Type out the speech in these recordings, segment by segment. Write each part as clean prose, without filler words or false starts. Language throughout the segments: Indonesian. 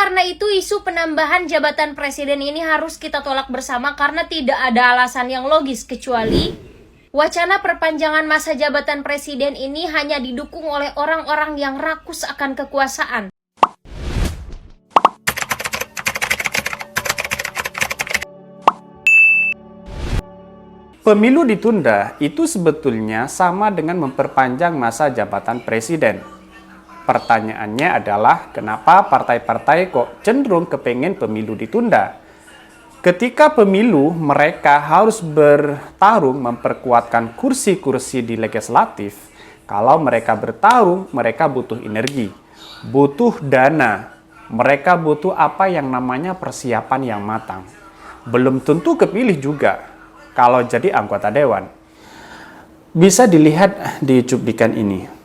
karena itu isu penambahan jabatan presiden ini harus kita tolak bersama karena tidak ada alasan yang logis kecuali wacana perpanjangan masa jabatan presiden ini hanya didukung oleh orang-orang yang rakus akan kekuasaan. Pemilu ditunda itu sebetulnya sama dengan memperpanjang masa jabatan presiden. Pertanyaannya adalah kenapa partai-partai kok cenderung kepengen pemilu ditunda? Ketika pemilu mereka harus bertarung memperkuatkan kursi-kursi di legislatif. Kalau mereka bertarung mereka butuh energi, butuh dana, mereka butuh apa yang namanya persiapan yang matang. Belum tentu kepilih juga kalau jadi anggota dewan. Bisa dilihat di cuplikan ini.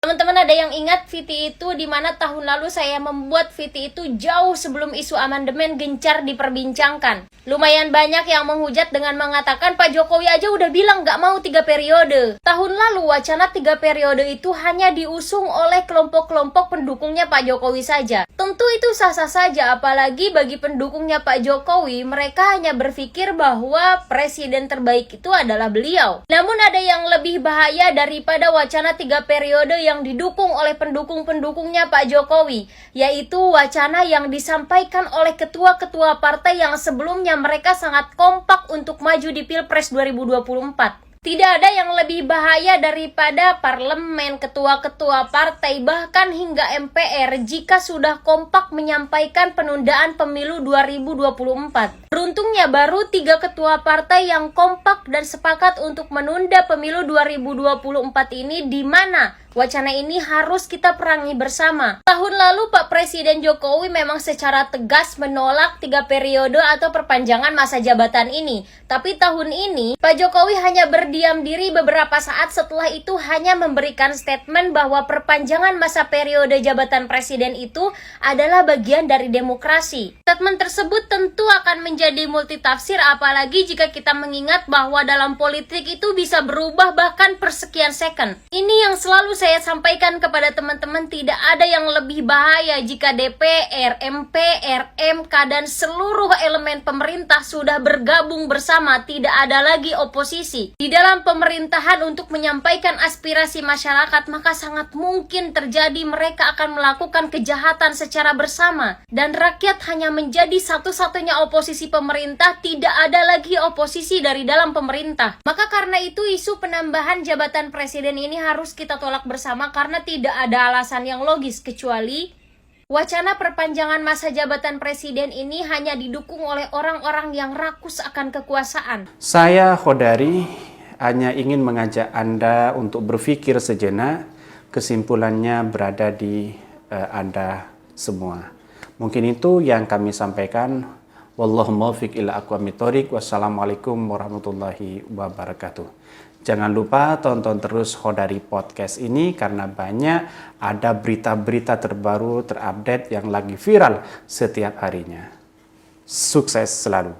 Teman-teman ada yang ingat VT itu di mana tahun lalu saya membuat VT itu jauh sebelum isu amandemen gencar diperbincangkan. Lumayan banyak yang menghujat dengan mengatakan Pak Jokowi aja udah bilang nggak mau 3 periode. Tahun lalu wacana 3 periode itu hanya diusung oleh kelompok-kelompok pendukungnya Pak Jokowi saja. Tentu itu sah-sah saja, apalagi bagi pendukungnya Pak Jokowi, mereka hanya berpikir bahwa presiden terbaik itu adalah beliau. Namun ada yang lebih bahaya daripada wacana 3 periode yang didukung oleh pendukung-pendukungnya Pak Jokowi, yaitu wacana yang disampaikan oleh ketua-ketua partai yang sebelumnya mereka sangat kompak untuk maju di Pilpres 2024. Tidak ada yang lebih bahaya daripada parlemen, ketua-ketua partai, bahkan hingga MPR jika sudah kompak menyampaikan penundaan pemilu 2024. Beruntungnya baru 3 ketua partai yang kompak dan sepakat untuk menunda pemilu 2024 ini, di mana wacana ini harus kita perangi bersama. Tahun lalu Pak Presiden Jokowi memang secara tegas menolak 3 periode atau perpanjangan masa jabatan ini. Tapi tahun ini Pak Jokowi hanya berdiam diri beberapa saat, setelah itu hanya memberikan statement bahwa perpanjangan masa periode jabatan presiden itu adalah bagian dari demokrasi. Statement tersebut tentu akan menjadi multitafsir, apalagi jika kita mengingat bahwa dalam politik itu bisa berubah bahkan per sekian second. Ini yang selalu saya sampaikan kepada teman-teman, tidak ada yang lebih bahaya jika DPR, MPR, MK dan seluruh elemen pemerintah sudah bergabung bersama, tidak ada lagi oposisi di dalam pemerintahan untuk menyampaikan aspirasi masyarakat, maka sangat mungkin terjadi mereka akan melakukan kejahatan secara bersama dan rakyat hanya menjadi satu-satunya oposisi pemerintah, tidak ada lagi oposisi dari dalam pemerintah. Maka karena itu isu penambahan jabatan presiden ini harus kita tolak bersama karena tidak ada alasan yang logis kecuali wacana perpanjangan masa jabatan presiden ini hanya didukung oleh orang-orang yang rakus akan kekuasaan. Saya Khodari hanya ingin mengajak Anda untuk berpikir sejenak, kesimpulannya berada di Anda semua. Mungkin itu yang kami sampaikan. Wallahu muwaffiq ila aqwamit thoriq. Wassalamualaikum warahmatullahi wabarakatuh. Jangan lupa tonton terus Khodari Podcast ini karena banyak ada berita-berita terbaru terupdate yang lagi viral setiap harinya. Sukses selalu.